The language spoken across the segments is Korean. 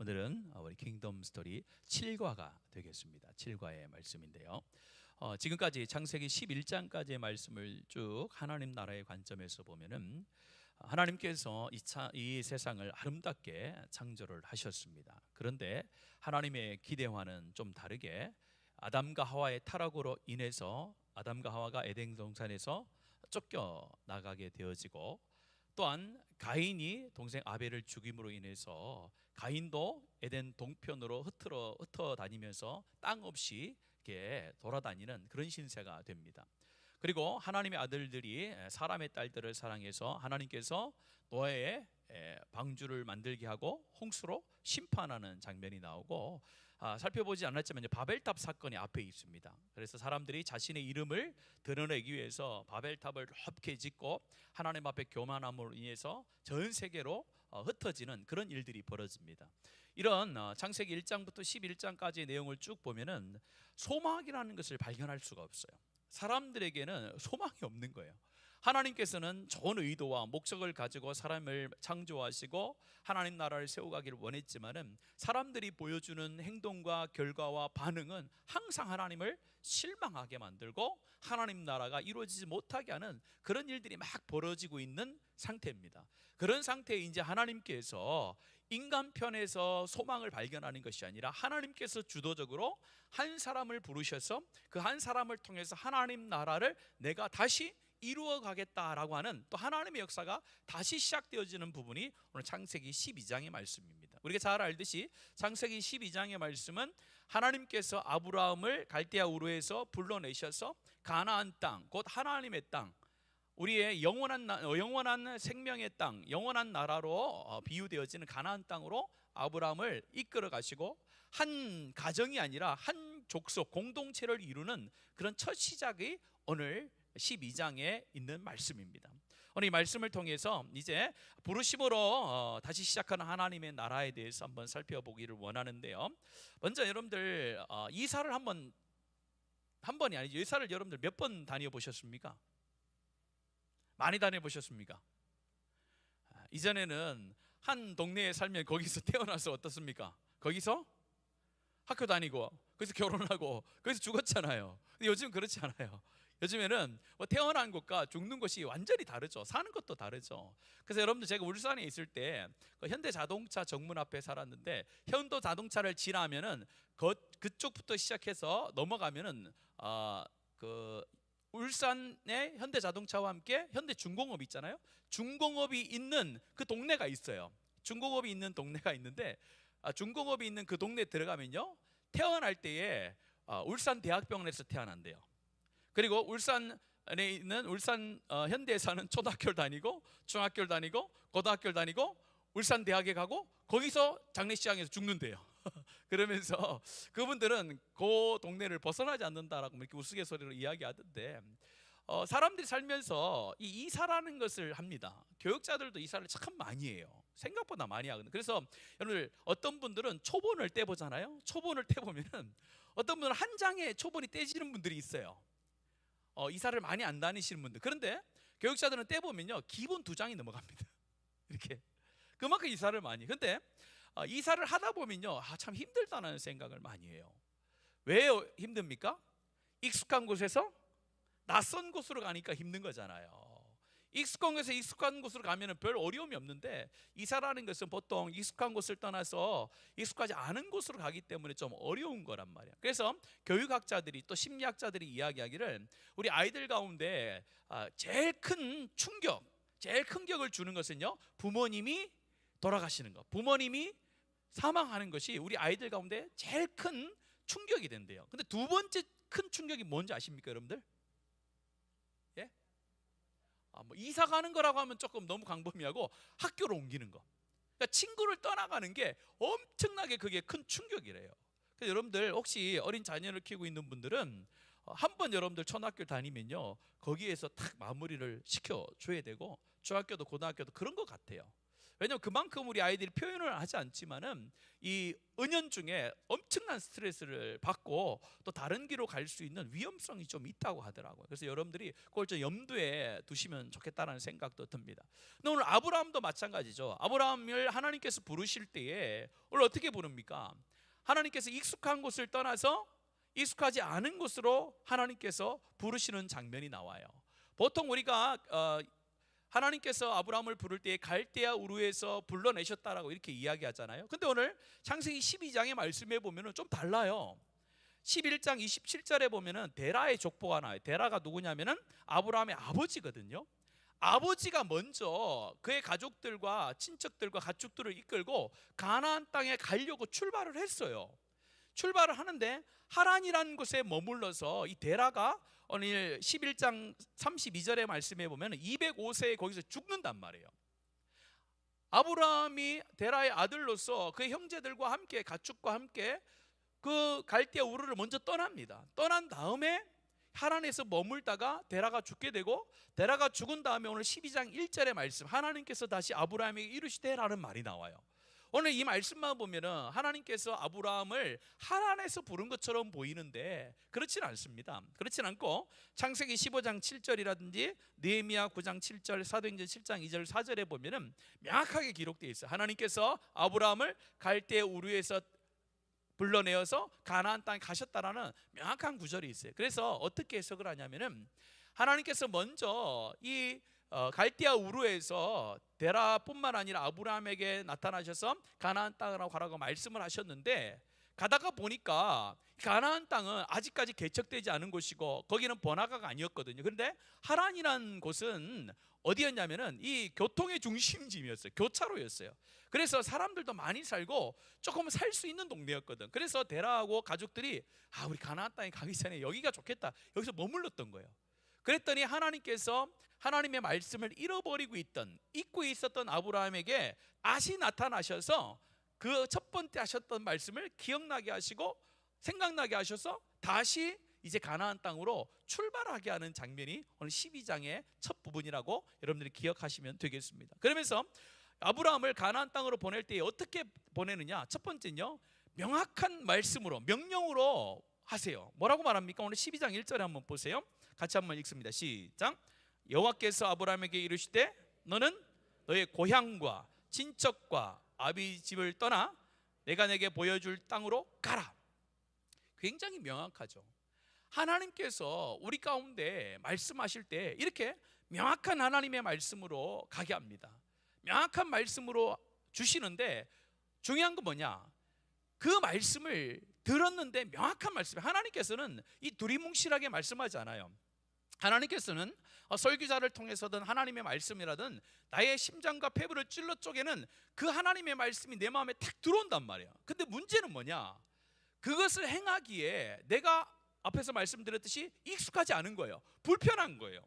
오늘은 우리 킹덤 스토리 7과가 되겠습니다. 7과의 말씀인데요. 지금까지 창세기 11장까지의 말씀을 쭉 하나님 나라의 관점에서 보면은 하나님께서 이 세상을 아름답게 창조를 하셨습니다. 그런데 하나님의 기대와는 좀 다르게 아담과 하와의 타락으로 인해서 아담과 하와가 에덴 동산에서 쫓겨 나가게 되어지고, 또한 가인이 동생 아벨을 죽임으로 인해서 가인도 에덴 동편으로 흩어 다니면서 땅 없이 이렇게 돌아다니는 그런 신세가 됩니다. 그리고 하나님의 아들들이 사람의 딸들을 사랑해서 하나님께서 노아의 방주를 만들게 하고 홍수로 심판하는 장면이 나오고, 살펴보지 않았지만 바벨탑 사건이 앞에 있습니다. 그래서 사람들이 자신의 이름을 드러내기 위해서 바벨탑을 높게 짓고 하나님 앞에 교만함으로 인해서 전 세계로 흩어지는 그런 일들이 벌어집니다. 이런 창세기 1장부터 11장까지의 내용을 쭉 보면은 소망이라는 것을 발견할 수가 없어요. 사람들에게는 소망이 없는 거예요. 하나님께서는 좋은 의도와 목적을 가지고 사람을 창조하시고 하나님 나라를 세워가기를 원했지만은 사람들이 보여주는 행동과 결과와 반응은 항상 하나님을 실망하게 만들고 하나님 나라가 이루어지지 못하게 하는 그런 일들이 막 벌어지고 있는 상태입니다. 그런 상태에 이제 하나님께서 인간 편에서 소망을 발견하는 것이 아니라 하나님께서 주도적으로 한 사람을 부르셔서 그 한 사람을 통해서 하나님 나라를 내가 다시 이루어 가겠다라고 하는 또 하나님의 역사가 다시 시작되어지는 부분이 오늘 창세기 12장의 말씀입니다. 우리가 잘 알듯이 창세기 12장의 말씀은 하나님께서 아브라함을 갈대아 우르에서 불러내셔서 가나안 땅, 곧 하나님의 땅, 우리의 영원한 생명의 땅, 영원한 나라로 비유되어지는 가나안 땅으로 아브라함을 이끌어 가시고 한 가정이 아니라 한 족속 공동체를 이루는 그런 첫 시작이 오늘 12장에 있는 말씀입니다. 오늘 이 말씀을 통해서 이제 부르심으로 다시 시작하는 하나님의 나라에 대해서 한번 살펴보기를 원하는데요. 먼저 여러분들 이사를 한 번이 아니죠. 이사를 여러분들 몇 번 다녀 보셨습니까? 많이 다녀 보셨습니까? 이전에는 한 동네에 살면 거기서 태어나서 어떻습니까? 거기서 학교 다니고 거기서 결혼하고 거기서 죽었잖아요. 근데 요즘 그렇지 않아요. 요즘에는 태어난 곳과 죽는 곳이 완전히 다르죠. 사는 것도 다르죠. 그래서 여러분들, 제가 울산에 있을 때 현대자동차 정문 앞에 살았는데 현대자동차를 지나면은 그쪽부터 시작해서 넘어가면은 울산의 현대자동차와 함께 현대중공업 있잖아요. 중공업이 있는 그 동네가 있어요. 중공업이 있는 동네가 있는데 중공업이 있는 그 동네에 들어가면요, 태어날 때에 울산대학병원에서 태어난대요. 그리고 울산에 있는 울산 현대에 사는 초등학교를 다니고 중학교를 다니고 고등학교를 다니고 울산대학에 가고 거기서 장례식장에서 죽는데요. 그러면서 그분들은 그 동네를 벗어나지 않는다라고 이렇게 우스갯소리로 이야기하던데, 사람들이 살면서 이사라는 것을 합니다. 교육자들도 이사를 참 많이 해요. 생각보다 많이 하거든요. 그래서 여러분들, 어떤 분들은 초본을 떼보잖아요. 초본을 떼보면은 어떤 분들은 한 장에 초본이 떼지는 분들이 있어요. 이사를 많이 안 다니시는 분들. 그런데 교육자들은 떼보면요, 기본 2장이 넘어갑니다. 이렇게 그만큼 이사를 많이. 근데 이사를 하다 보면요, 참 힘들다는 생각을 많이 해요. 왜 힘듭니까? 익숙한 곳에서 낯선 곳으로 가니까 힘든 거잖아요. 익숙한 곳에서 익숙한 곳으로 가면 별 어려움이 없는데, 이사라는 것은 보통 익숙한 곳을 떠나서 익숙하지 않은 곳으로 가기 때문에 좀 어려운 거란 말이에요. 그래서 교육학자들이 또 심리학자들이 이야기하기를 우리 아이들 가운데 제일 큰 충격, 제일 큰 격을 주는 것은요, 부모님이 돌아가시는 것, 부모님이 사망하는 것이 우리 아이들 가운데 제일 큰 충격이 된대요. 근데 두 번째 큰 충격이 뭔지 아십니까, 여러분들? 예? 이사 가는 거라고 하면 조금 너무 광범위하고 학교를 옮기는 거, 그러니까 친구를 떠나가는 게 엄청나게 그게 큰 충격이래요. 그래서 여러분들, 혹시 어린 자녀를 키우고 있는 분들은 한번 여러분들 초등학교 다니면요, 거기에서 딱 마무리를 시켜줘야 되고, 중학교도 고등학교도 그런 것 같아요. 왜냐하면 그만큼 우리 아이들이 표현을 하지 않지만은 이 은연중에 엄청난 스트레스를 받고 또 다른 길로 갈 수 있는 위험성이 좀 있다고 하더라고요. 그래서 여러분들이 그걸 좀 염두에 두시면 좋겠다는 생각도 듭니다. 근데 오늘 아브라함도 마찬가지죠. 아브라함을 하나님께서 부르실 때에 오늘 어떻게 부릅니까? 하나님께서 익숙한 곳을 떠나서 익숙하지 않은 곳으로 하나님께서 부르시는 장면이 나와요. 보통 우리가 하나님께서 아브라함을 부를 때 갈대아 우르에서 불러내셨다라고 이렇게 이야기하잖아요. 근데 오늘 창세기 12장의 말씀에 보면은 좀 달라요. 11장 27절에 보면은 데라의 족보가 나와요. 데라가 누구냐면은 아브라함의 아버지거든요. 아버지가 먼저 그의 가족들과 친척들과 가축들을 이끌고 가나안 땅에 가려고 출발을 했어요. 출발을 하는데 하란이라는 곳에 머물러서 이 데라가 오늘 11장 32절의 말씀에 보면 205세에 거기서 죽는단 말이에요. 아브라함이 데라의 아들로서 그의 형제들과 함께 가축과 함께 그 갈대아 우르를 먼저 떠납니다. 떠난 다음에 하란에서 머물다가 데라가 죽게 되고, 데라가 죽은 다음에 오늘 12장 1절의 말씀, 하나님께서 다시 아브라함에게 이르시되라는 말이 나와요. 오늘 이 말씀만 보면은 하나님께서 아브라함을 하란에서 부른 것처럼 보이는데 그렇진 않습니다. 그렇진 않고 창세기 15장 7절이라든지 느헤미야 9장 7절, 사도행전 7장 2절 4절에 보면은 명확하게 기록되어 있어요. 하나님께서 아브라함을 갈대아 우르에서 불러내어서 가나안 땅에 가셨다라는 명확한 구절이 있어요. 그래서 어떻게 해석을 하냐면은 하나님께서 먼저 이 갈대아 우르에서 데라뿐만 아니라 아브라함에게 나타나셔서 가나안 땅으로 가라고 말씀을 하셨는데, 가다가 보니까 가나안 땅은 아직까지 개척되지 않은 곳이고 거기는 번화가가 아니었거든요. 그런데 하란이라는 곳은 어디였냐면은 이 교통의 중심지였어요. 교차로였어요. 그래서 사람들도 많이 살고 조금 살 수 있는 동네였거든. 그래서 데라하고 가족들이 우리 가나안 땅에 가기 전에 여기가 좋겠다, 여기서 머물렀던 거예요. 그랬더니 하나님께서 하나님의 말씀을 잊고 있었던 아브라함에게 다시 나타나셔서 그 첫 번째 하셨던 말씀을 기억나게 하시고 생각나게 하셔서 다시 이제 가나안 땅으로 출발하게 하는 장면이 오늘 12장의 첫 부분이라고 여러분들이 기억하시면 되겠습니다. 그러면서 아브라함을 가나안 땅으로 보낼 때 어떻게 보내느냐? 첫 번째는요, 명확한 말씀으로, 명령으로 하세요. 뭐라고 말합니까? 오늘 12장 1절에 한번 보세요. 같이 한번 읽습니다. 시작. 여호와께서 아브라함에게 이르시되 너는 너의 고향과 친척과 아비 집을 떠나 내가 내게 보여줄 땅으로 가라. 굉장히 명확하죠. 하나님께서 우리 가운데 말씀하실 때 이렇게 명확한 하나님의 말씀으로 가게 합니다. 명확한 말씀으로 주시는데 중요한 건 뭐냐? 그 말씀을 들었는데 명확한 말씀, 하나님께서는 이 두리뭉실하게 말씀하지 않아요. 하나님께서는 설교자를 통해서든 하나님의 말씀이라든 나의 심장과 폐부를 찔러 쪼개는 그 하나님의 말씀이 내 마음에 탁 들어온단 말이야. 근데 문제는 뭐냐? 그것을 행하기에 내가 앞에서 말씀드렸듯이 익숙하지 않은 거예요. 불편한 거예요.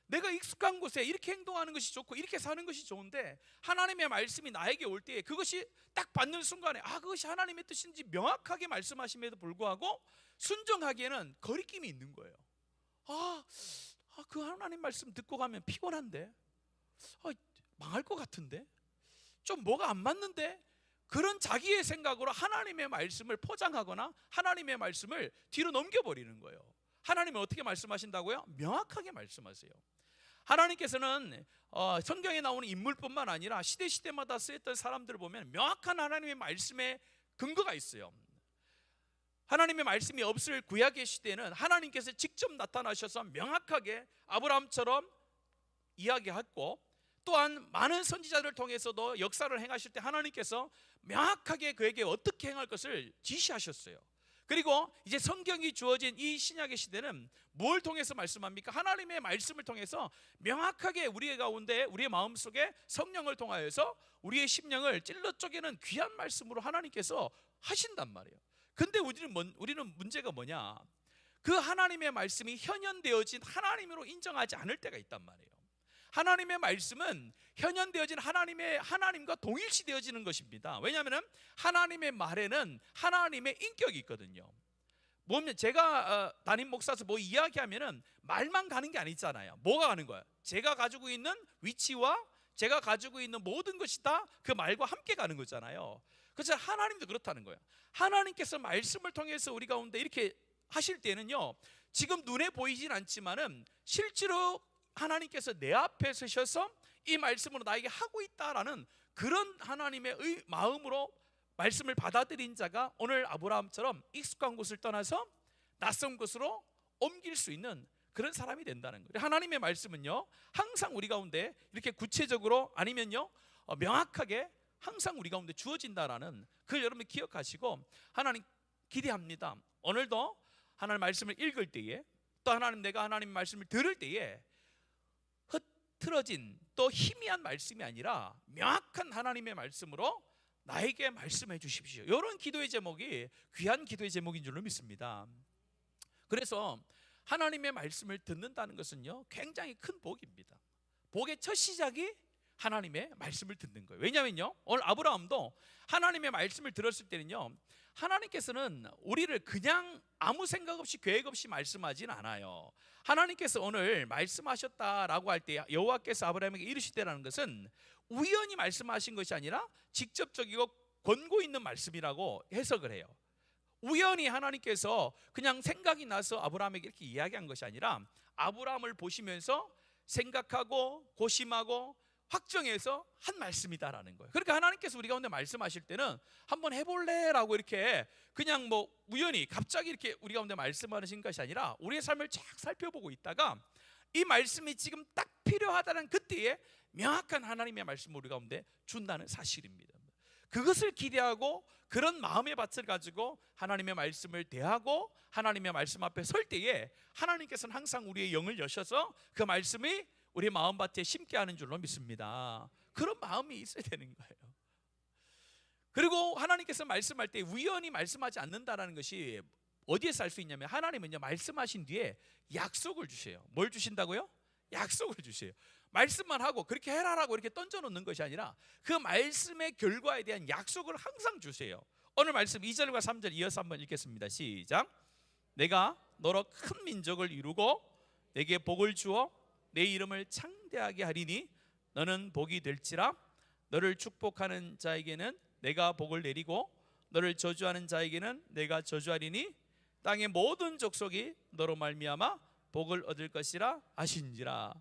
내가 익숙한 곳에 이렇게 행동하는 것이 좋고 이렇게 사는 것이 좋은데 하나님의 말씀이 나에게 올 때 그것이 딱 받는 순간에 그것이 하나님의 뜻인지 명확하게 말씀하심에도 불구하고 순종하기에는 거리낌이 있는 거예요. 그 하나님 말씀 듣고 가면 피곤한데, 망할 것 같은데, 좀 뭐가 안 맞는데, 그런 자기의 생각으로 하나님의 말씀을 포장하거나 하나님의 말씀을 뒤로 넘겨버리는 거예요. 하나님은 어떻게 말씀하신다고요? 명확하게 말씀하세요. 하나님께서는 성경에 나오는 인물뿐만 아니라 시대마다 쓰였던 사람들을 보면 명확한 하나님의 말씀에 근거가 있어요. 하나님의 말씀이 없을 구약의 시대는 하나님께서 직접 나타나셔서 명확하게 아브라함처럼 이야기했고, 또한 많은 선지자들을 통해서도 역사를 행하실 때 하나님께서 명확하게 그에게 어떻게 행할 것을 지시하셨어요. 그리고 이제 성경이 주어진 이 신약의 시대는 뭘 통해서 말씀합니까? 하나님의 말씀을 통해서 명확하게 우리의 가운데, 우리의 마음속에 성령을 통하여서 우리의 심령을 찔러 쪼개는 귀한 말씀으로 하나님께서 하신단 말이에요. 근데 우리는 문제가 뭐냐? 그 하나님의 말씀이 현현되어진 하나님으로 인정하지 않을 때가 있단 말이에요. 하나님의 말씀은 현현되어진 하나님과 동일시되어지는 것입니다. 왜냐하면 하나님의 말에는 하나님의 인격이 있거든요. 뭐면 제가 담임 목사서 뭐 이야기하면은 말만 가는 게 아니잖아요. 뭐가 가는 거예요? 제가 가지고 있는 위치와 제가 가지고 있는 모든 것이 다 그 말과 함께 가는 거잖아요. 그래서 하나님도 그렇다는 거예요. 하나님께서 말씀을 통해서 우리 가운데 이렇게 하실 때는요, 지금 눈에 보이진 않지만은 실제로 하나님께서 내 앞에 서셔서 이 말씀으로 나에게 하고 있다라는 그런 하나님의 마음으로 말씀을 받아들인 자가 오늘 아브라함처럼 익숙한 곳을 떠나서 낯선 곳으로 옮길 수 있는 그런 사람이 된다는 거예요. 하나님의 말씀은요, 항상 우리 가운데 이렇게 구체적으로 아니면요 명확하게 항상 우리 가운데 주어진다라는 그걸 여러분이 기억하시고 하나님 기대합니다. 오늘도 하나님 말씀을 읽을 때에, 또 내가 하나님 말씀을 들을 때에 흐트러진 또 희미한 말씀이 아니라 명확한 하나님의 말씀으로 나에게 말씀해 주십시오. 이런 기도의 제목이 귀한 기도의 제목인 줄로 믿습니다. 그래서 하나님의 말씀을 듣는다는 것은요, 굉장히 큰 복입니다. 복의 첫 시작이 하나님의 말씀을 듣는 거예요. 왜냐면요, 오늘 아브라함도 하나님의 말씀을 들었을 때는요, 하나님께서는 우리를 그냥 아무 생각 없이 계획 없이 말씀하진 않아요. 하나님께서 오늘 말씀하셨다라고 할 때 여호와께서 아브라함에게 이르시되라는 것은 우연히 말씀하신 것이 아니라 직접적이고 권고 있는 말씀이라고 해석을 해요. 우연히 하나님께서 그냥 생각이 나서 아브라함에게 이렇게 이야기한 것이 아니라 아브라함을 보시면서 생각하고 고심하고 확정해서 한 말씀이다라는 거예요. 그러니까 하나님께서 우리 가운데 말씀하실 때는 한번 해볼래? 라고 이렇게 그냥 뭐 우연히 갑자기 이렇게 우리 가운데 말씀하신 것이 아니라 우리의 삶을 쫙 살펴보고 있다가 이 말씀이 지금 딱 필요하다는 그때에 명확한 하나님의 말씀을 우리 가운데 준다는 사실입니다. 그것을 기대하고 그런 마음의 밭을 가지고 하나님의 말씀을 대하고 하나님의 말씀 앞에 설 때에 하나님께서는 항상 우리의 영을 여셔서 그 말씀이 우리 마음밭에 심게 하는 줄로 믿습니다. 그런 마음이 있어야 되는 거예요. 그리고 하나님께서 말씀할 때 우연히 말씀하지 않는다라는 것이 어디에서 알 수 있냐면 하나님은요, 말씀하신 뒤에 약속을 주세요. 뭘 주신다고요? 약속을 주세요. 말씀만 하고 그렇게 해라라고 이렇게 던져놓는 것이 아니라 그 말씀의 결과에 대한 약속을 항상 주세요. 오늘 말씀 2절과 3절 이어서 한번 읽겠습니다. 시작. 내가 너로 큰 민족을 이루고 내게 복을 주어 내 이름을 창대하게 하리니 너는 복이 될지라. 너를 축복하는 자에게는 내가 복을 내리고 너를 저주하는 자에게는 내가 저주하리니 땅의 모든 족속이 너로 말미암아 복을 얻을 것이라 하신지라.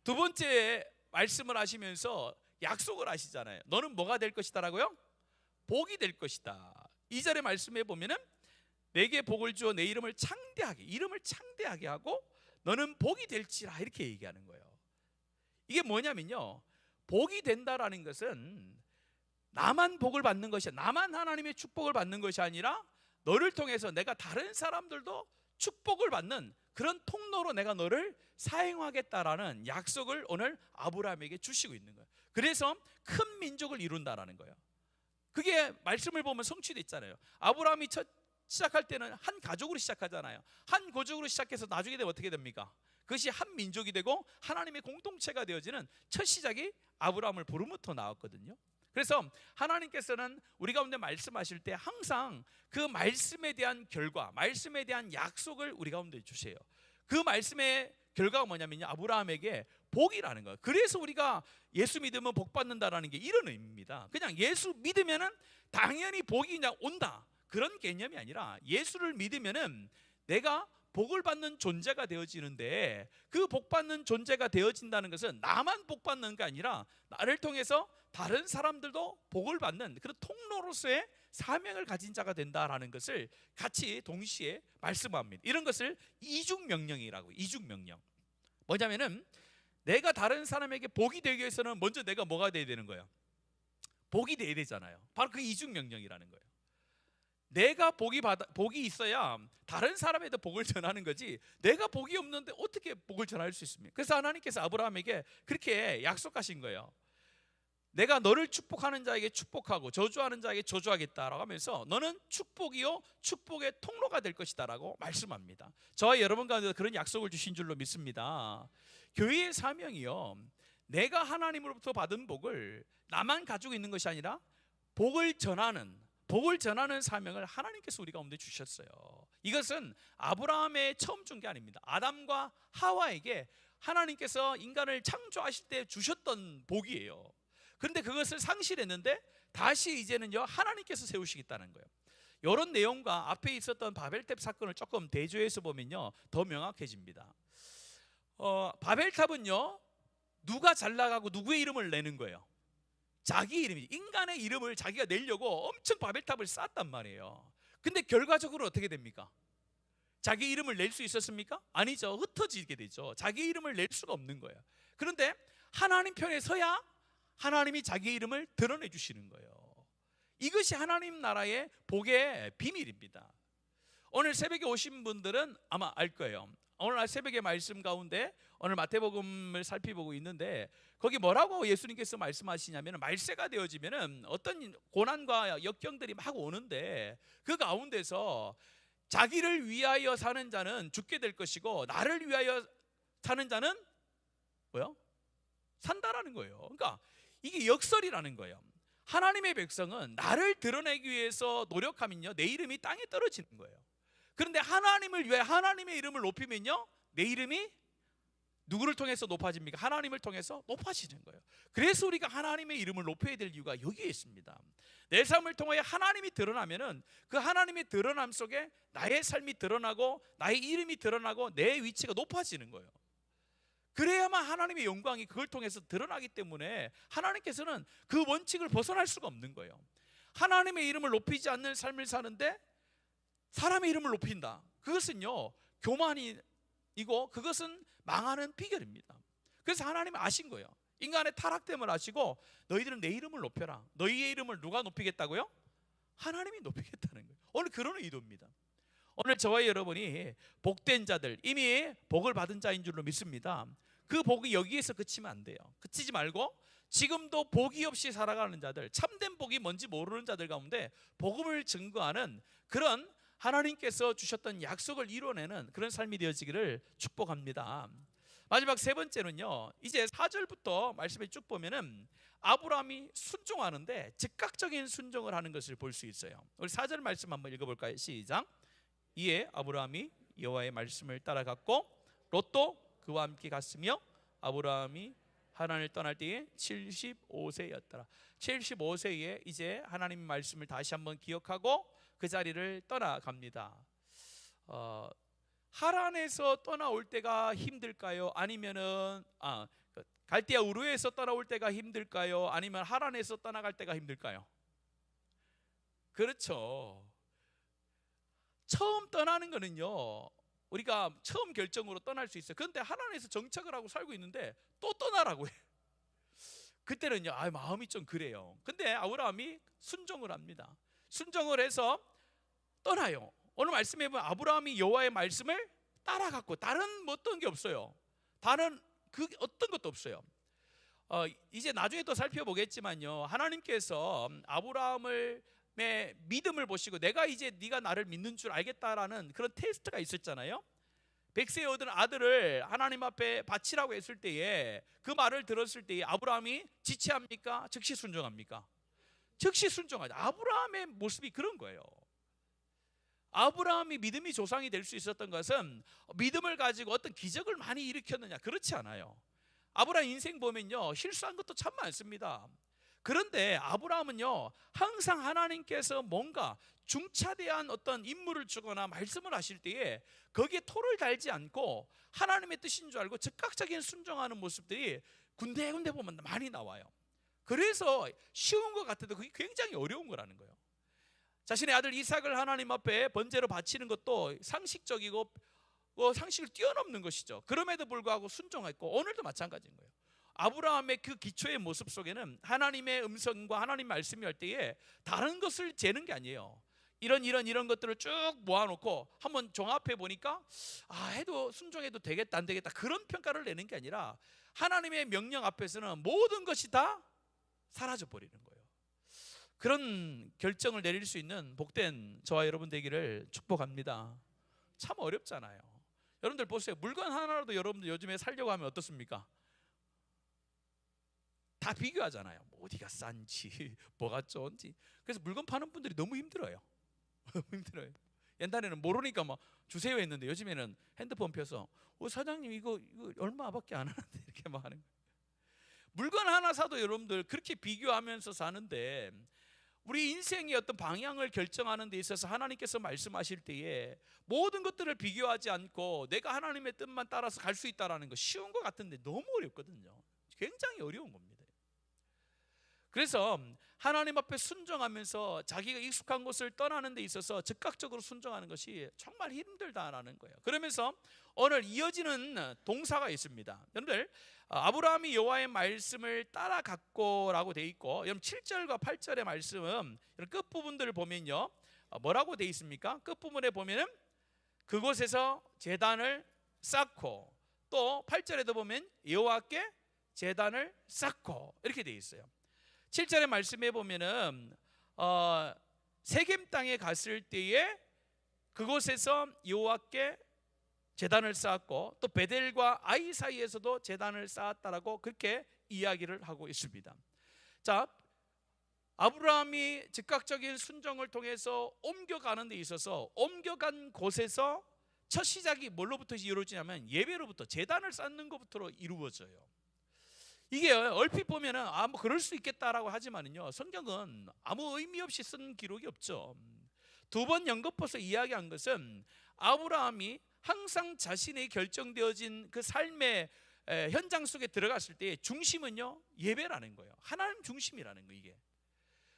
두 번째 말씀을 하시면서 약속을 하시잖아요. 너는 뭐가 될 것이다라고요? 복이 될 것이다. 2절의 말씀에 보면은 내게 복을 주어 내 이름을 창대하게 하고 너는 복이 될지라 이렇게 얘기하는 거예요. 이게 뭐냐면요, 복이 된다라는 것은 나만 복을 받는 것이, 나만 하나님의 축복을 받는 것이 아니라 너를 통해서 내가 다른 사람들도 축복을 받는 그런 통로로 내가 너를 사용하겠다라는 약속을 오늘 아브라함에게 주시고 있는 거예요. 그래서 큰 민족을 이룬다라는 거예요. 그게 말씀을 보면 성취됐잖아요. 아브라함이 시작할 때는 한 가족으로 시작하잖아요. 한 가족으로 시작해서 나중에 되면 어떻게 됩니까? 그것이 한 민족이 되고 하나님의 공동체가 되어지는 첫 시작이 아브라함을 부름부터 나왔거든요. 그래서 하나님께서는 우리 가운데 말씀하실 때 항상 그 말씀에 대한 결과, 말씀에 대한 약속을 우리 가운데 주세요. 그 말씀의 결과가 뭐냐면요, 아브라함에게 복이라는 거예요. 그래서 우리가 예수 믿으면 복 받는다라는 게 이런 의미입니다. 그냥 예수 믿으면은 당연히 복이 그냥 온다, 그런 개념이 아니라 예수를 믿으면은 내가 복을 받는 존재가 되어지는데, 그 복 받는 존재가 되어진다는 것은 나만 복 받는 게 아니라 나를 통해서 다른 사람들도 복을 받는 그런 통로로서의 사명을 가진 자가 된다라는 것을 같이 동시에 말씀합니다. 이런 것을 이중명령이라고. 이중명령 뭐냐면은 내가 다른 사람에게 복이 되기 위해서는 먼저 내가 뭐가 돼야 되는 거예요? 복이 돼야 되잖아요. 바로 그 이중명령이라는 거예요. 내가 복이 있어야 다른 사람에도 복을 전하는 거지, 내가 복이 없는데 어떻게 복을 전할 수 있습니까? 그래서 하나님께서 아브라함에게 그렇게 약속하신 거예요. 내가 너를 축복하는 자에게 축복하고 저주하는 자에게 저주하겠다라고 하면서 너는 축복이요 축복의 통로가 될 것이다라고 말씀합니다. 저와 여러분 가운데 그런 약속을 주신 줄로 믿습니다. 교회의 사명이요, 내가 하나님으로부터 받은 복을 나만 가지고 있는 것이 아니라 복을 전하는 사명을 하나님께서 우리 가운데 주셨어요. 이것은 아브라함의 처음 준 게 아닙니다. 아담과 하와에게 하나님께서 인간을 창조하실 때 주셨던 복이에요. 그런데 그것을 상실했는데 다시 이제는요 하나님께서 세우시겠다는 거예요. 이런 내용과 앞에 있었던 바벨탑 사건을 조금 대조해서 보면요 더 명확해집니다. 바벨탑은요 누가 잘 나가고 누구의 이름을 내는 거예요? 자기 이름이, 인간의 이름을 자기가 내려고 엄청 바벨탑을 쌓았단 말이에요. 근데 결과적으로 어떻게 됩니까? 자기 이름을 낼 수 있었습니까? 아니죠. 흩어지게 되죠. 자기 이름을 낼 수가 없는 거예요. 그런데 하나님 편에 서야 하나님이 자기 이름을 드러내 주시는 거예요. 이것이 하나님 나라의 복의 비밀입니다. 오늘 새벽에 오신 분들은 아마 알 거예요. 오늘 새벽의 말씀 가운데 오늘 마태복음을 살펴보고 있는데 거기 뭐라고 예수님께서 말씀하시냐면, 말세가 되어지면은 어떤 고난과 역경들이 막 오는데 그 가운데서 자기를 위하여 사는 자는 죽게 될 것이고 나를 위하여 사는 자는 뭐요? 산다라는 거예요. 그러니까 이게 역설이라는 거예요. 하나님의 백성은 나를 드러내기 위해서 노력하면요 내 이름이 땅에 떨어지는 거예요. 그런데 하나님을 위해 하나님의 이름을 높이면요 내 이름이 누구를 통해서 높아집니까? 하나님을 통해서 높아지는 거예요. 그래서 우리가 하나님의 이름을 높여야 될 이유가 여기에 있습니다. 내 삶을 통해 하나님이 드러나면은 그 하나님의 드러남 속에 나의 삶이 드러나고 나의 이름이 드러나고 내 위치가 높아지는 거예요. 그래야만 하나님의 영광이 그걸 통해서 드러나기 때문에 하나님께서는 그 원칙을 벗어날 수가 없는 거예요. 하나님의 이름을 높이지 않는 삶을 사는데 사람의 이름을 높인다. 그것은요 교만이고 그것은 망하는 비결입니다. 그래서 하나님은 아신 거예요. 인간의 타락됨을 아시고 너희들은 내 이름을 높여라. 너희의 이름을 누가 높이겠다고요? 하나님이 높이겠다는 거예요. 오늘 그런 의도입니다. 오늘 저와 여러분이 복된 자들, 이미 복을 받은 자인 줄로 믿습니다. 그 복이 여기에서 그치면 안 돼요. 그치지 말고 지금도 복이 없이 살아가는 자들, 참된 복이 뭔지 모르는 자들 가운데 복음을 증거하는 그런 하나님께서 주셨던 약속을 이뤄내는 그런 삶이 되어지기를 축복합니다. 마지막 세 번째는요, 이제 4절부터 말씀에 쭉 보면은 아브라함이 순종하는데 즉각적인 순종을 하는 것을 볼 수 있어요. 우리 4절 말씀 한번 읽어볼까요? 시작. 이에 아브라함이 여호와의 말씀을 따라갔고 롯도 그와 함께 갔으며 아브라함이 하란을 떠날 때에 75세였더라. 75세에 이제 하나님의 말씀을 다시 한번 기억하고 그 자리를 떠나갑니다. 하란에서 떠나올 때가 힘들까요? 아니면은 갈대아 우르에서 떠나올 때가 힘들까요? 아니면 하란에서 떠나갈 때가 힘들까요? 그렇죠. 처음 떠나는 거는요 우리가 처음 결정으로 떠날 수 있어요. 그런데 하란에서 정착을 하고 살고 있는데 또 떠나라고 해요. 그때는요 마음이 좀 그래요. 근데 아브라함이 순종을 합니다. 순종을 해서 떠나요. 오늘 말씀에 보면 아브라함이 여호와의 말씀을 따라갔고 다른 어떤 게 없어요. 다른 그 어떤 것도 없어요. 이제 나중에 또 살펴보겠지만요 하나님께서 아브라함의 믿음을 보시고 내가 이제 네가 나를 믿는 줄 알겠다라는 그런 테스트가 있었잖아요. 100세에 얻은 아들을 하나님 앞에 바치라고 했을 때에 그 말을 들었을 때에 아브라함이 지체합니까? 즉시 순종합니까? 즉시 순종하죠. 아브라함의 모습이 그런 거예요. 아브라함이 믿음이 조상이 될 수 있었던 것은 믿음을 가지고 어떤 기적을 많이 일으켰느냐, 그렇지 않아요. 아브라함 인생 보면요 실수한 것도 참 많습니다. 그런데 아브라함은요 항상 하나님께서 뭔가 중차대한 어떤 임무를 주거나 말씀을 하실 때에 거기에 토를 달지 않고 하나님의 뜻인 줄 알고 즉각적인 순종하는 모습들이 군데군데 보면 많이 나와요. 그래서 쉬운 것 같아도 그게 굉장히 어려운 거라는 거예요. 자신의 아들 이삭을 하나님 앞에 번제로 바치는 것도 상식적이고 상식을 뛰어넘는 것이죠. 그럼에도 불구하고 순종했고 오늘도 마찬가지인 거예요. 아브라함의 그 기초의 모습 속에는 하나님의 음성과 하나님 말씀이 할 때에 다른 것을 재는 게 아니에요. 이런 것들을 쭉 모아놓고 한번 종합해 보니까 해도 순종해도 되겠다 안 되겠다 그런 평가를 내는 게 아니라 하나님의 명령 앞에서는 모든 것이 다 사라져 버리는 거예요. 그런 결정을 내릴 수 있는 복된 저와 여러분 되기를 축복합니다. 참 어렵잖아요. 여러분들 보세요. 물건 하나라도 여러분들 요즘에 살려고 하면 어떻습니까? 다 비교하잖아요. 어디가 싼지 뭐가 좋은지. 그래서 물건 파는 분들이 너무 힘들어요. 힘들어요. 옛날에는 모르니까 막 주세요 했는데 요즘에는 핸드폰 펴서 사장님 이거 얼마밖에 안 하는데 이렇게 막 하는 거예요. 물건 하나 사도 여러분들 그렇게 비교하면서 사는데, 우리 인생의 어떤 방향을 결정하는 데 있어서 하나님께서 말씀하실 때에 모든 것들을 비교하지 않고 내가 하나님의 뜻만 따라서 갈 수 있다는 거 쉬운 것 같은데 너무 어렵거든요. 굉장히 어려운 겁니다. 그래서 하나님 앞에 순종하면서 자기가 익숙한 곳을 떠나는 데 있어서 즉각적으로 순종하는 것이 정말 힘들다라는 거예요. 그러면서 오늘 이어지는 동사가 있습니다. 여러분들, 아브라함이 여호와의 말씀을 따라갔고라고 돼 있고, 여러분 7절과 8절의 말씀은 끝부분들을 보면요, 뭐라고 돼 있습니까? 끝부분에 보면은 그곳에서 제단을 쌓고, 또 8절에도 보면 여호와께 제단을 쌓고 이렇게 돼 있어요. 7절의 말씀에 보면은 세겜 땅에 갔을 때에 그곳에서 여호와께 제단을 쌓았고, 또 베델과 아이 사이에서도 제단을 쌓았다라고 그렇게 이야기를 하고 있습니다. 자, 아브라함이 즉각적인 순종을 통해서 옮겨가는 데 있어서 옮겨간 곳에서 첫 시작이 뭘로부터 이루어지냐면 예배로부터, 제단을 쌓는 것부터 이루어져요. 이게 얼핏 보면은 뭐 그럴 수 있겠다라고 하지만은요, 성경은 아무 의미 없이 쓴 기록이 없죠. 두 번 연거푸서 이야기한 것은 아브라함이 항상 자신의 결정되어진 그 삶의 현장 속에 들어갔을 때 중심은요, 예배라는 거예요. 하나님 중심이라는 거. 이게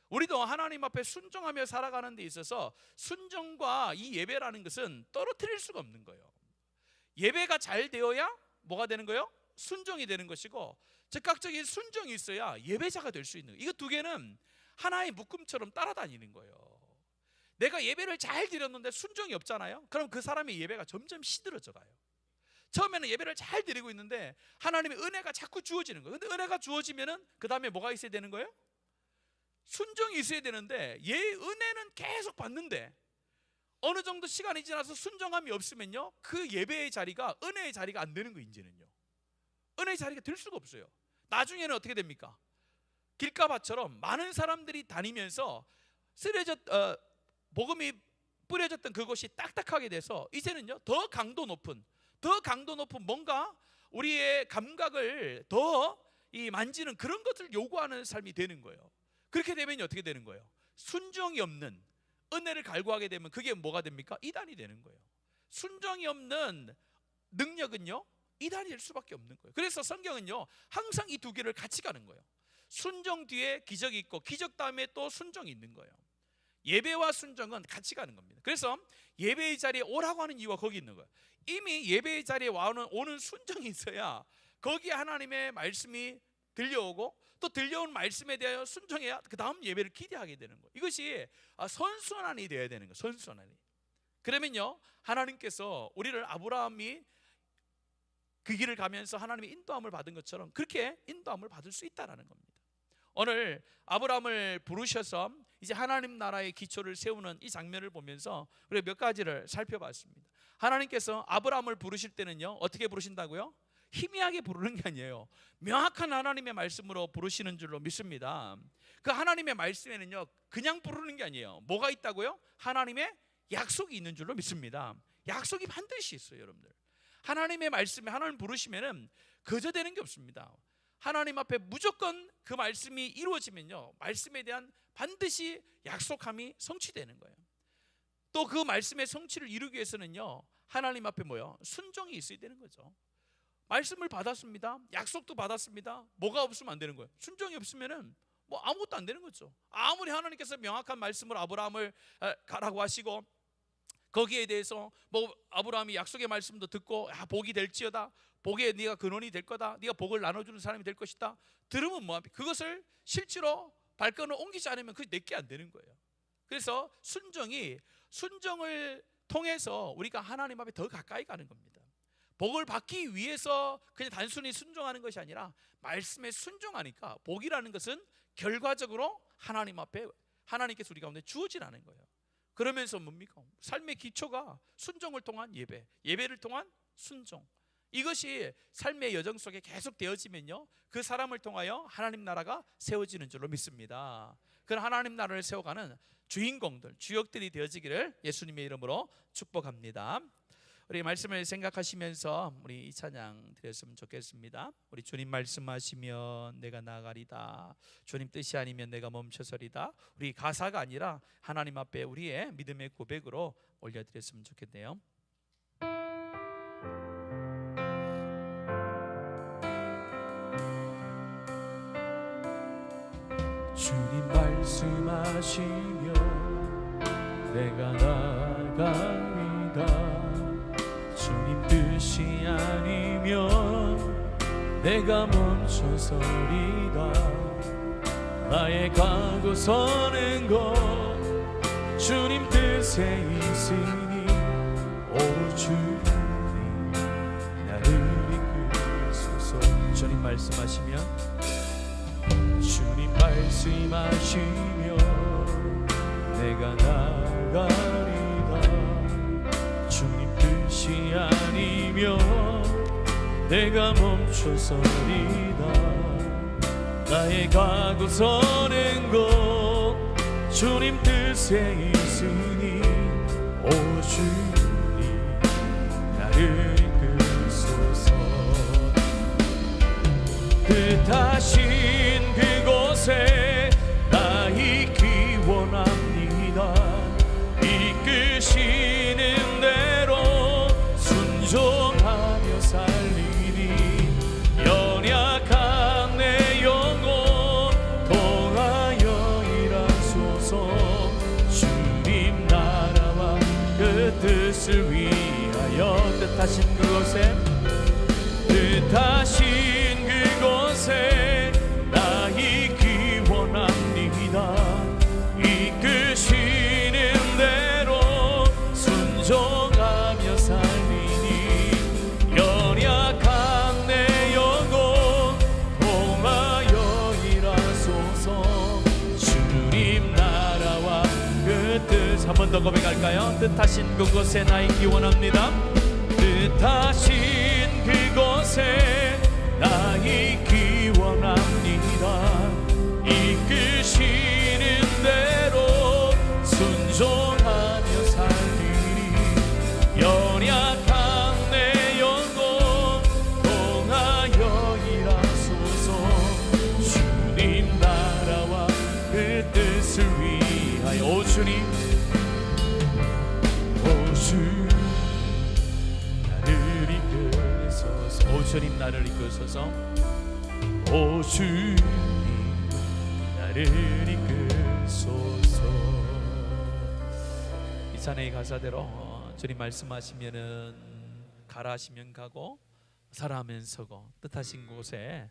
우리도 하나님 앞에 순종하며 살아가는 데 있어서 순종과 이 예배라는 것은 떨어뜨릴 수가 없는 거예요. 예배가 잘 되어야 뭐가 되는 거예요? 순종이 되는 것이고, 즉각적인 순종이 있어야 예배자가 될 수 있는 거예요. 이거 두 개는 하나의 묶음처럼 따라다니는 거예요. 내가 예배를 잘 드렸는데 순종이 없잖아요. 그럼 그 사람의 예배가 점점 시들어져 가요. 처음에는 예배를 잘 드리고 있는데 하나님의 은혜가 자꾸 주어지는 거예요. 근데 은혜가 주어지면은 그 다음에 뭐가 있어야 되는 거예요? 순종이 있어야 되는데, 은혜는 계속 받는데 어느 정도 시간이 지나서 순종함이 없으면요, 그 예배의 자리가 은혜의 자리가 안 되는 거예요. 이제는요, 은혜의 자리가 될 수가 없어요. 나중에는 어떻게 됩니까? 길가밭처럼 많은 사람들이 다니면서 복음이 뿌려졌던 그곳이 딱딱하게 돼서 이제는요, 더 강도 높은 뭔가 우리의 감각을 더 만지는 그런 것을 요구하는 삶이 되는 거예요. 그렇게 되면 어떻게 되는 거예요? 순종이 없는 은혜를 갈구하게 되면 그게 뭐가 됩니까? 이단이 되는 거예요. 순종이 없는 능력은요, 이단이 될 수밖에 없는 거예요. 그래서 성경은요, 항상 이 두 개를 같이 가는 거예요. 순종 뒤에 기적이 있고 기적 다음에 또 순종이 있는 거예요. 예배와 순종은 같이 가는 겁니다. 그래서 예배의 자리에 오라고 하는 이유가 거기 있는 거예요. 이미 예배의 자리에 오는 순종이 있어야 거기에 하나님의 말씀이 들려오고, 또 들려온 말씀에 대하여 순종해야 그 다음 예배를 기대하게 되는 거예요. 이것이 선순환이 되어야 되는 거예요. 선순환이. 그러면요, 하나님께서 우리를 아브라함이 그 길을 가면서 하나님의 인도함을 받은 것처럼 그렇게 인도함을 받을 수 있다는 겁니다. 오늘 아브라함을 부르셔서 이제 하나님 나라의 기초를 세우는 이 장면을 보면서 우리가 몇 가지를 살펴봤습니다. 하나님께서 아브라함을 부르실 때는요, 어떻게 부르신다고요? 희미하게 부르는 게 아니에요. 명확한 하나님의 말씀으로 부르시는 줄로 믿습니다. 그 하나님의 말씀에는요, 그냥 부르는 게 아니에요. 뭐가 있다고요? 하나님의 약속이 있는 줄로 믿습니다. 약속이 반드시 있어요. 여러분들, 하나님의 말씀에 하나님 부르시면은 거저되는 게 없습니다. 하나님 앞에 무조건 그 말씀이 이루어지면요, 말씀에 대한 반드시 약속함이 성취되는 거예요. 또 그 말씀의 성취를 이루기 위해서는요, 하나님 앞에 뭐요? 순종이 있어야 되는 거죠. 말씀을 받았습니다. 약속도 받았습니다. 뭐가 없으면 안 되는 거예요? 순종이 없으면은 뭐 아무것도 안 되는 거죠. 아무리 하나님께서 명확한 말씀으로 아브라함을 가라고 하시고, 거기에 대해서 뭐 아브라함이 약속의 말씀도 듣고 복이 될지어다, 복에 네가 근원이 될 거다, 네가 복을 나눠주는 사람이 될 것이다, 들으면 뭐합니까? 그것을 실제로 발걸음을 옮기지 않으면 그게 내게 안 되는 거예요. 그래서 순종을 통해서 우리가 하나님 앞에 더 가까이 가는 겁니다. 복을 받기 위해서 그냥 단순히 순종하는 것이 아니라 말씀에 순종하니까 복이라는 것은 결과적으로 하나님 앞에 하나님께서 우리 가운데 주어지라는 거예요. 그러면서 뭡니까? 삶의 기초가 순종을 통한 예배, 예배를 통한 순종, 이것이 삶의 여정 속에 계속 되어지면요, 그 사람을 통하여 하나님 나라가 세워지는 줄로 믿습니다. 그런 하나님 나라를 세워가는 주인공들, 주역들이 되어지기를 예수님의 이름으로 축복합니다. 우리 말씀을 생각하시면서 우리 이 찬양 드렸으면 좋겠습니다. 우리 주님 말씀하시면 내가 나가리다, 주님 뜻이 아니면 내가 멈춰서리다. 우리 가사가 아니라 하나님 앞에 우리의 믿음의 고백으로 올려드렸으면 좋겠네요. 주님 말씀하시면 내가 나가리다, 주님 뜻이 아니면 내가 멈춰서리다. 나의 가고 서는 것 주님 뜻에 있으니 오 주님 나를 이끄소서. 주님 말씀하시면 주님 말씀하시면 내가 나가리다, 주님 뜻이 아니면 내가 멈춰서리다. 나의 가고 서는 곳 주님 뜻에 있으니 오 주님 나를 이끄소서. 뜻하신 그곳에 나 있기 원합니다. 이끄시는 대로 순종하며 살리니 연약한 내 영혼 통하여 일하소서. 주님 나라와 그 뜻을 위하여 뜻하신 그곳에 나 있기 원합니다. 이끄시는 대로 순종하며 살리니 연약한 내 영혼 통하여 일하소서. 주님 나라와 그 뜻 한 번 더 고백할까요? 뜻하신 그곳에 나 있기 원합니다. 뜻하신 그곳에 나 있기 원합니다. 이끄시는 대로 순종하며 살리니 연약한 내 영혼 통하여 일하소서. 주님 나라와 그 뜻을 위하여 오 주님 나를 이끄소서. 오 주님 나를 이끄소서. 오 주님 나를 이끄소서. 이 찬양의 가사대로 주님 말씀하시면은 가라 하시면 가고 서라 하면 서고 뜻하신 곳에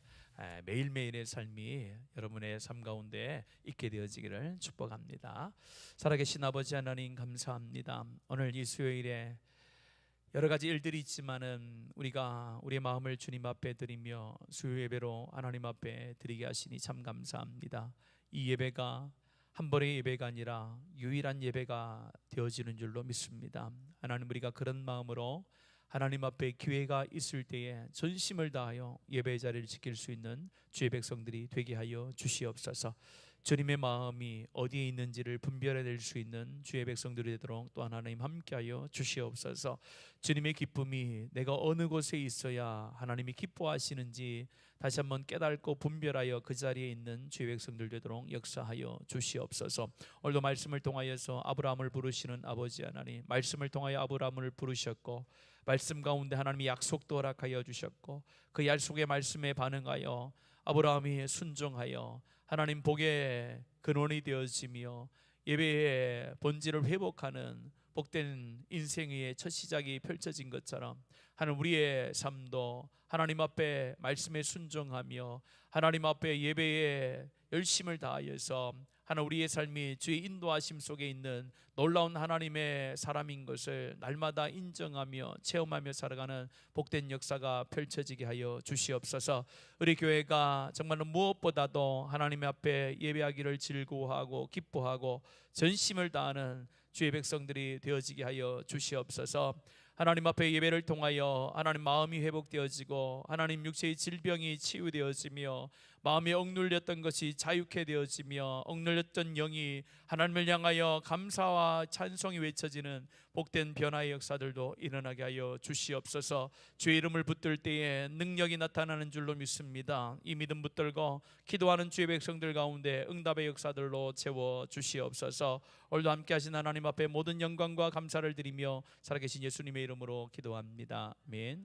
매일매일의 삶이 여러분의 삶 가운데 있게 되어지기를 축복합니다. 살아계신 아버지 하나님 감사합니다. 오늘 이 수요일에 여러 가지 일들이 있지만은 우리가 우리의 마음을 주님 앞에 드리며 수요 예배로 하나님 앞에 드리게 하시니 참 감사합니다. 이 예배가 한 번의 예배가 아니라 유일한 예배가 되어지는 줄로 믿습니다. 하나님, 우리가 그런 마음으로 하나님 앞에 기회가 있을 때에 전심을 다하여 예배의 자리를 지킬 수 있는 주의 백성들이 되게 하여 주시옵소서. 주님의 마음이 어디에 있는지를 분별해낼 수 있는 주의 백성들이 되도록 또 하나님 함께하여 주시옵소서. 주님의 기쁨이 내가 어느 곳에 있어야 하나님이 기뻐하시는지 다시 한번 깨닫고 분별하여 그 자리에 있는 주의 백성들 되도록 역사하여 주시옵소서. 오늘도 말씀을 통하여서 아브라함을 부르시는 아버지 하나님, 말씀을 통하여 아브라함을 부르셨고 말씀 가운데 하나님이 약속도 허락하여 주셨고 그 약속의 말씀에 반응하여 아브라함이 순종하여 하나님 복의 근원이 되어지며 예배의 본질을 회복하는 복된 인생의 첫 시작이 펼쳐진 것처럼 하나님, 우리의 삶도 하나님 앞에 말씀에 순종하며 하나님 앞에 예배에 열심을 다하여서 하나님, 우리의 삶이 주의 인도하심 속에 있는 놀라운 하나님의 사람인 것을 날마다 인정하며 체험하며 살아가는 복된 역사가 펼쳐지게 하여 주시옵소서. 우리 교회가 정말로 무엇보다도 하나님 앞에 예배하기를 즐거워하고 기뻐하고 전심을 다하는 주의 백성들이 되어지게 하여 주시옵소서. 하나님 앞에 예배를 통하여 하나님 마음이 회복되어지고 하나님 육체의 질병이 치유되어지며 마음이 억눌렸던 것이 자유케 되어지며 억눌렸던 영이 하나님을 향하여 감사와 찬송이 외쳐지는 복된 변화의 역사들도 일어나게 하여 주시옵소서. 주의 이름을 붙들 때에 능력이 나타나는 줄로 믿습니다. 이 믿음 붙들고 기도하는 주의 백성들 가운데 응답의 역사들로 채워 주시옵소서. 오늘도 함께 하신 하나님 앞에 모든 영광과 감사를 드리며 살아계신 예수님의 이름으로 기도합니다. 아멘.